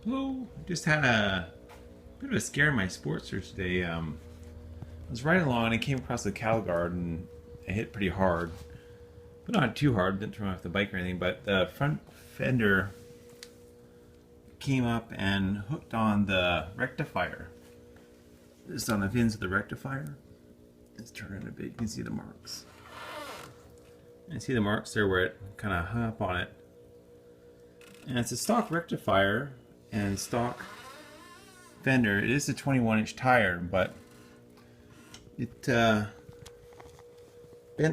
Hello. Just had a bit of a scare in my Sportster today. I was riding along and I came across the cattle guard and I hit pretty hard, but not too hard. Didn't throw off the bike or anything. But the front fender came up and hooked on the rectifier. Just on the fins of the rectifier. Let's turn it a bit. You can see the marks. And see the marks there where it kind of hung up on it. And it's a stock rectifier and stock fender. It is a 21-inch tire, but it bent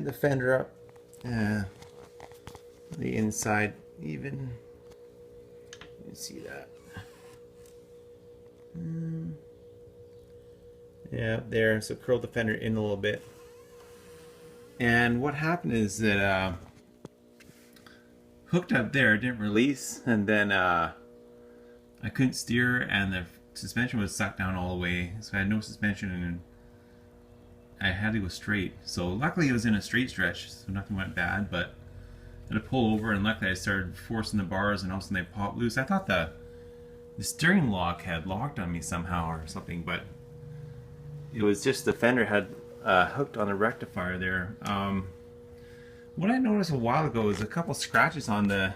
the fender up the inside even. You can see that. Yeah, up there. So curled the fender in a little bit. And what happened is that hooked up there, it didn't release, and then I couldn't steer, and the suspension was sucked down all the way, so I had no suspension, and I had to go straight. So luckily it was in a straight stretch, so nothing went bad, but I had to pull over, and luckily I started forcing the bars, and all of a sudden they popped loose. I thought the steering lock had locked on me somehow or something, but it was just the fender had hooked on the rectifier there. What I noticed a while ago is a couple scratches on the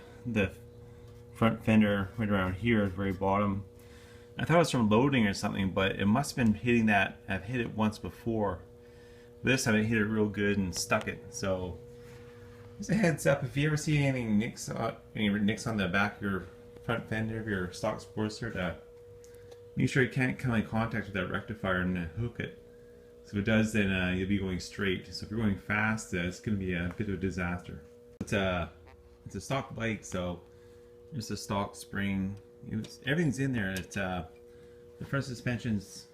front fender right around here at the very bottom. I thought it was from loading or something, but it must have been hitting that. I've hit it once before. This time I hit it real good and stuck it. So just a heads up, if you ever see any nicks on the back of your front fender of your stock Sportster, to make sure you can't come in contact with that rectifier and hook it. So if it does, then you'll be going straight. So if you're going fast, it's going to be a bit of a disaster. It's a stock bike, so there's a stock spring. Everything's in there. It's the front suspension's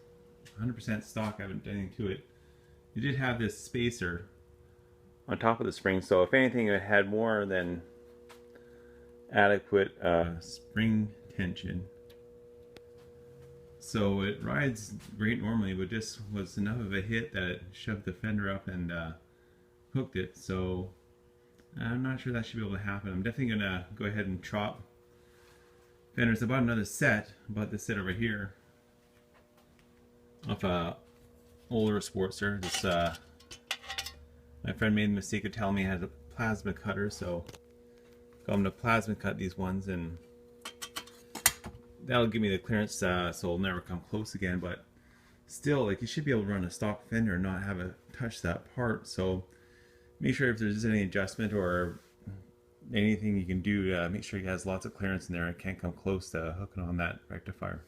100% stock. I haven't done anything to it. You did have this spacer on top of the spring, so if anything, it had more than adequate spring tension. So it rides great normally, but this was enough of a hit that it shoved the fender up and hooked it. So I'm not sure that should be able to happen. I'm definitely gonna go ahead and chop fenders about another set, about this set over here, off a older Sportster. This my friend made the mistake of telling me I had a plasma cutter, so got him to plasma cut these ones, and that'll give me the clearance so it'll never come close again. But still, like, you should be able to run a stock fender and not have it touch that part. So make sure if there's any adjustment or anything you can do to make sure it has lots of clearance in there and can't come close to hooking on that rectifier.